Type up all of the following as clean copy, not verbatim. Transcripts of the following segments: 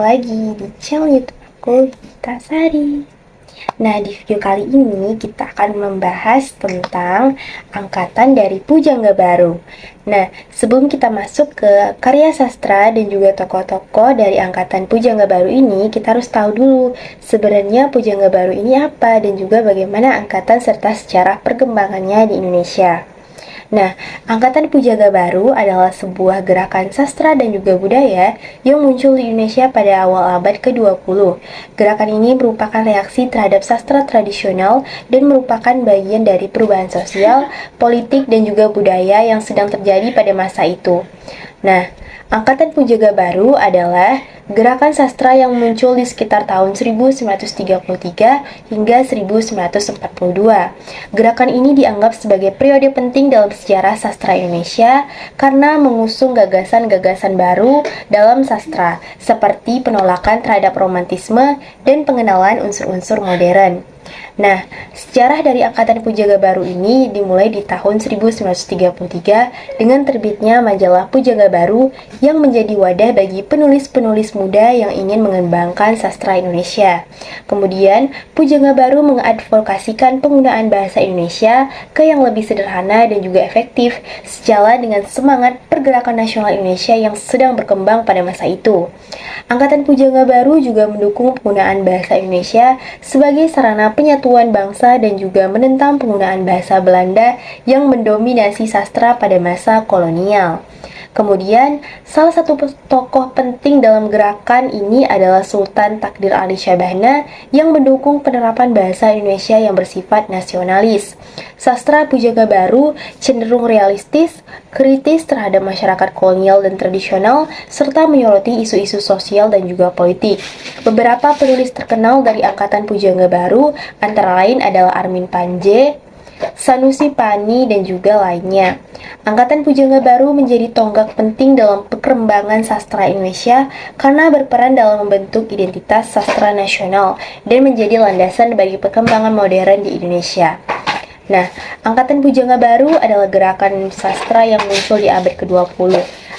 lagi di channel YouTube aku, Gita Sari. Nah, di video kali ini kita akan membahas tentang angkatan dari Pujangga Baru. Nah, sebelum kita masuk ke karya sastra dan juga tokoh-tokoh dari angkatan Pujangga Baru ini, kita harus tahu dulu sebenarnya Pujangga Baru ini apa dan juga bagaimana angkatan serta sejarah perkembangannya di Indonesia. Nah, Angkatan Pujangga Baru adalah sebuah gerakan sastra dan juga budaya yang muncul di Indonesia pada awal abad ke-20. Gerakan ini merupakan reaksi terhadap sastra tradisional dan merupakan bagian dari perubahan sosial, politik, dan juga budaya yang sedang terjadi pada masa itu. Nah, Angkatan Pujangga Baru adalah gerakan sastra yang muncul di sekitar tahun 1933 hingga 1942. Gerakan ini dianggap sebagai periode penting dalam sejarah sastra Indonesia karena mengusung gagasan-gagasan baru dalam sastra, seperti penolakan terhadap romantisme dan pengenalan unsur-unsur modern. Nah, sejarah dari Angkatan Pujangga Baru ini dimulai di tahun 1933 dengan terbitnya majalah Pujangga Baru yang menjadi wadah bagi penulis-penulis muda yang ingin mengembangkan sastra Indonesia. Kemudian, Pujangga Baru mengadvokasikan penggunaan bahasa Indonesia ke yang lebih sederhana dan juga efektif, sejalan dengan semangat pergerakan nasional Indonesia yang sedang berkembang pada masa itu. Angkatan Pujangga Baru juga mendukung penggunaan bahasa Indonesia sebagai sarana penyatuan bangsa dan juga menentang penggunaan bahasa Belanda yang mendominasi sastra pada masa kolonial. Kemudian, salah satu tokoh penting dalam gerakan ini adalah Sultan Takdir Ali Syabana yang mendukung penerapan bahasa Indonesia yang bersifat nasionalis. Sastra Pujangga Baru cenderung realistis, kritis terhadap masyarakat kolonial dan tradisional, serta menyoroti isu-isu sosial dan juga politik. Beberapa penulis terkenal dari Angkatan Pujangga Baru antara lain adalah Armin Panje, Sanusi Pani, dan juga lainnya. Angkatan Pujangga Baru menjadi tonggak penting dalam perkembangan sastra Indonesia karena berperan dalam membentuk identitas sastra nasional dan menjadi landasan bagi perkembangan modern di Indonesia. Nah, Angkatan Pujangga Baru adalah gerakan sastra yang muncul di abad ke-20.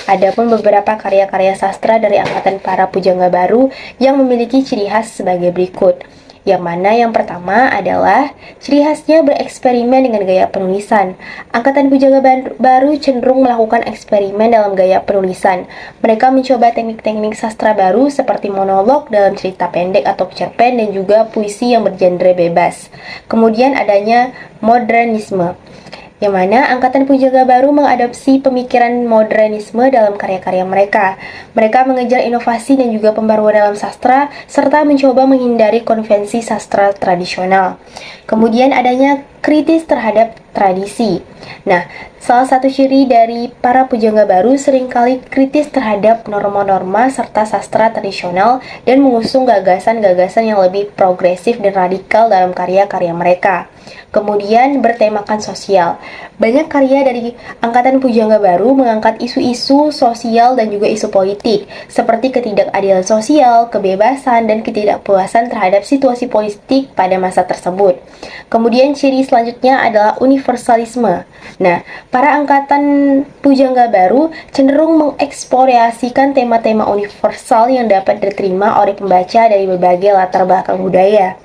Adapun beberapa karya-karya sastra dari angkatan para Pujangga Baru yang memiliki ciri khas sebagai berikut. Yang mana yang pertama adalah ciri khasnya bereksperimen dengan gaya penulisan. Angkatan Pujangga Baru cenderung melakukan eksperimen dalam gaya penulisan. Mereka mencoba teknik-teknik sastra baru seperti monolog dalam cerita pendek atau cerpen dan juga puisi yang bergenre bebas. Kemudian adanya modernisme, yang mana Angkatan Pujangga Baru mengadopsi pemikiran modernisme dalam karya-karya mereka. Mereka mengejar inovasi dan juga pembaruan dalam sastra, serta mencoba menghindari konvensi sastra tradisional. Kemudian adanya kritis terhadap tradisi. Nah, salah satu ciri dari para Pujangga Baru seringkali kritis terhadap norma-norma serta sastra tradisional dan mengusung gagasan-gagasan yang lebih progresif dan radikal dalam karya-karya mereka. Kemudian bertemakan sosial. Banyak karya dari Angkatan Pujangga Baru mengangkat isu-isu sosial dan juga isu politik, seperti ketidakadilan sosial, kebebasan, dan ketidakpuasan terhadap situasi politik pada masa tersebut. Kemudian ciri selanjutnya adalah universalisme. Nah, para Angkatan Pujangga Baru cenderung mengeksplorasikan tema-tema universal yang dapat diterima oleh pembaca dari berbagai latar belakang budaya.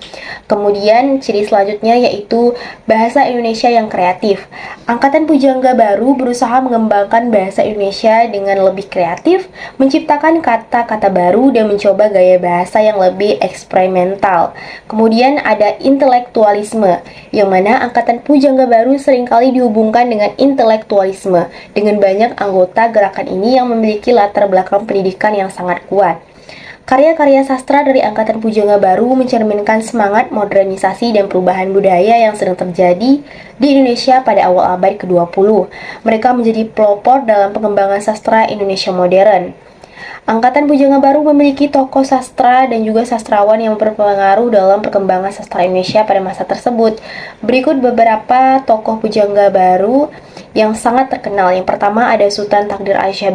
Kemudian ciri selanjutnya yaitu bahasa Indonesia yang kreatif. Angkatan Pujangga Baru berusaha mengembangkan bahasa Indonesia dengan lebih kreatif, menciptakan kata-kata baru dan mencoba gaya bahasa yang lebih eksperimental. Kemudian ada intelektualisme, yang mana Angkatan Pujangga Baru seringkali dihubungkan dengan intelektualisme, dengan banyak anggota gerakan ini yang memiliki latar belakang pendidikan yang sangat kuat. Karya-karya sastra dari Angkatan Pujangga Baru mencerminkan semangat modernisasi dan perubahan budaya yang sedang terjadi di Indonesia pada awal abad ke-20. Mereka menjadi pelopor dalam pengembangan sastra Indonesia modern. Angkatan Pujangga Baru memiliki tokoh sastra dan juga sastrawan yang berpengaruh dalam perkembangan sastra Indonesia pada masa tersebut. Berikut beberapa tokoh Pujangga Baru yang sangat terkenal. Yang pertama ada Sultan Takdir Aisyah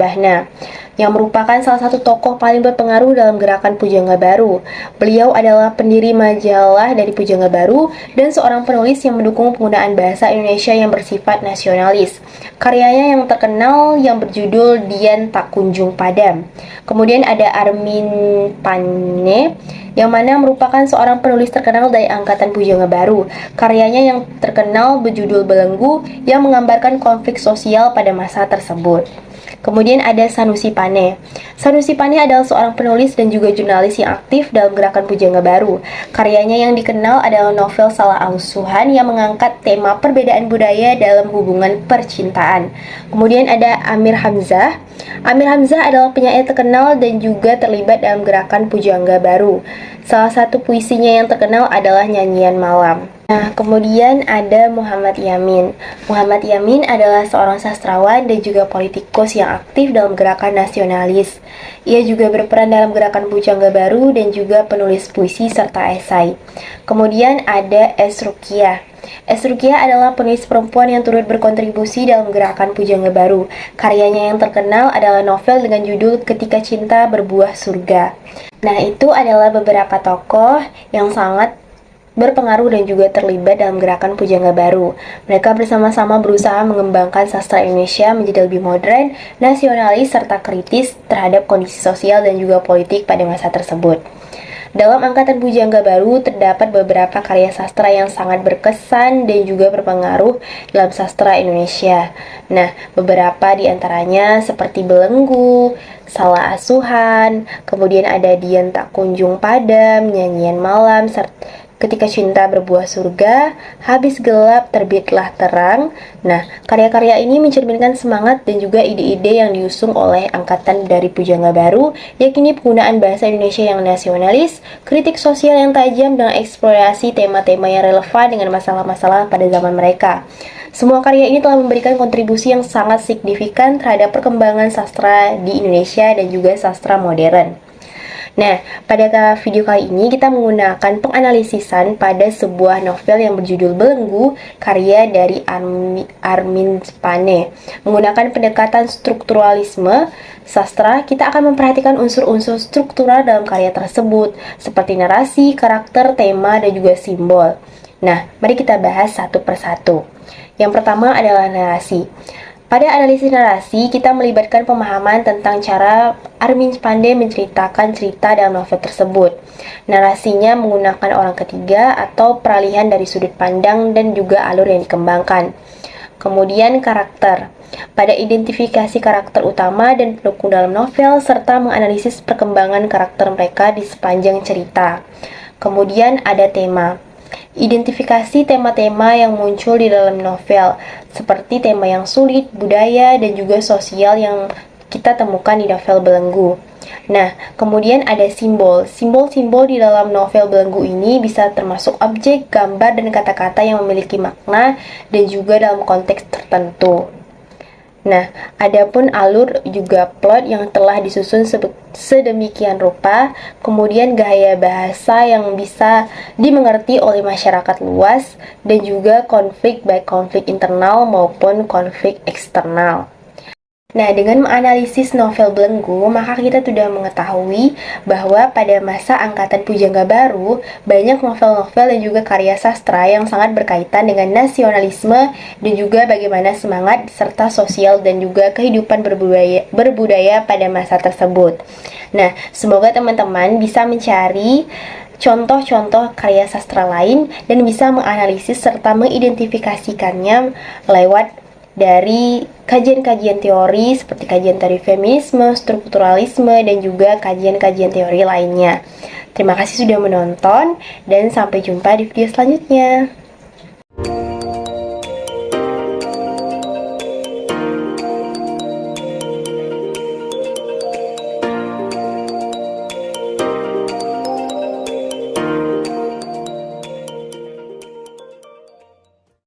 yang merupakan salah satu tokoh paling berpengaruh dalam gerakan Pujangga Baru. Beliau adalah pendiri majalah dari Pujangga Baru dan seorang penulis yang mendukung penggunaan bahasa Indonesia yang bersifat nasionalis. Karyanya yang terkenal yang berjudul Dian Tak Kunjung Padam. Kemudian ada Armin Pane yang mana merupakan seorang penulis terkenal dari angkatan Pujangga Baru. Karyanya yang terkenal berjudul Belenggu yang menggambarkan konflik sosial pada masa tersebut. Kemudian ada Sanusi Pane. Sanusi Pane adalah seorang penulis dan juga jurnalis yang aktif dalam gerakan Pujangga Baru. Karyanya yang dikenal adalah novel Salah Asuhan yang mengangkat tema perbedaan budaya dalam hubungan percintaan. Kemudian ada Amir Hamzah. Amir Hamzah adalah penyair terkenal dan juga terlibat dalam gerakan Pujangga Baru. Salah satu puisinya yang terkenal adalah Nyanyian Malam. Nah, kemudian ada Muhammad Yamin. Muhammad Yamin adalah seorang sastrawan dan juga politikus yang aktif dalam gerakan nasionalis. Ia juga berperan dalam gerakan Pujangga Baru dan juga penulis puisi serta esai. Kemudian ada Es Rukiah. Es Rukiah adalah penulis perempuan yang turut berkontribusi dalam gerakan Pujangga Baru. Karyanya yang terkenal adalah novel dengan judul Ketika Cinta Berbuah Surga. Nah, itu adalah beberapa tokoh yang sangat berpengaruh dan juga terlibat dalam gerakan Pujangga Baru. Mereka bersama-sama berusaha mengembangkan sastra Indonesia menjadi lebih modern, nasionalis, serta kritis terhadap kondisi sosial dan juga politik pada masa tersebut. Dalam angkatan Pujangga Baru terdapat beberapa karya sastra yang sangat berkesan dan juga berpengaruh dalam sastra Indonesia. Nah, beberapa di antaranya seperti Belenggu, Salah Asuhan, kemudian ada Dian Tak Kunjung Padam, Nyanyian Malam, serta Ketika Cinta Berbuah Surga, Habis Gelap Terbitlah Terang. Nah, karya-karya ini mencerminkan semangat dan juga ide-ide yang diusung oleh angkatan dari Pujangga Baru, yakni penggunaan bahasa Indonesia yang nasionalis, kritik sosial yang tajam, dan eksplorasi tema-tema yang relevan dengan masalah-masalah pada zaman mereka. Semua karya ini telah memberikan kontribusi yang sangat signifikan terhadap perkembangan sastra di Indonesia dan juga sastra modern. Nah, pada video kali ini kita menggunakan penganalisisan pada sebuah novel yang berjudul Belenggu, karya dari Armin Pane. Menggunakan pendekatan strukturalisme sastra, kita akan memperhatikan unsur-unsur struktural dalam karya tersebut, seperti narasi, karakter, tema, dan juga simbol. Nah, mari kita bahas satu persatu. Yang pertama adalah narasi. Pada analisis narasi, kita melibatkan pemahaman tentang cara Armin Pane menceritakan cerita dalam novel tersebut. Narasinya menggunakan orang ketiga atau peralihan dari sudut pandang dan juga alur yang dikembangkan. Kemudian karakter. Pada identifikasi karakter utama dan pendukung dalam novel, serta menganalisis perkembangan karakter mereka di sepanjang cerita. Kemudian ada tema. Identifikasi tema-tema yang muncul di dalam novel, seperti tema yang sulit, budaya, dan juga sosial yang kita temukan di novel Belenggu. Nah, kemudian ada simbol. Simbol-simbol di dalam novel Belenggu ini bisa termasuk objek, gambar, dan kata-kata yang memiliki makna dan juga dalam konteks tertentu. Nah, adapun alur juga plot yang telah disusun sedemikian rupa, kemudian gaya bahasa yang bisa dimengerti oleh masyarakat luas, dan juga konflik baik konflik internal maupun konflik eksternal. Nah, dengan menganalisis novel Belenggu, maka kita sudah mengetahui bahwa pada masa angkatan Pujangga Baru, banyak novel-novel dan juga karya sastra yang sangat berkaitan dengan nasionalisme dan juga bagaimana semangat serta sosial dan juga kehidupan berbudaya pada masa tersebut. Nah, semoga teman-teman bisa mencari contoh-contoh karya sastra lain dan bisa menganalisis serta mengidentifikasikannya lewat dari kajian-kajian teori seperti kajian teori feminisme, strukturalisme, dan juga kajian-kajian teori lainnya. Terima kasih sudah menonton dan sampai jumpa di video selanjutnya.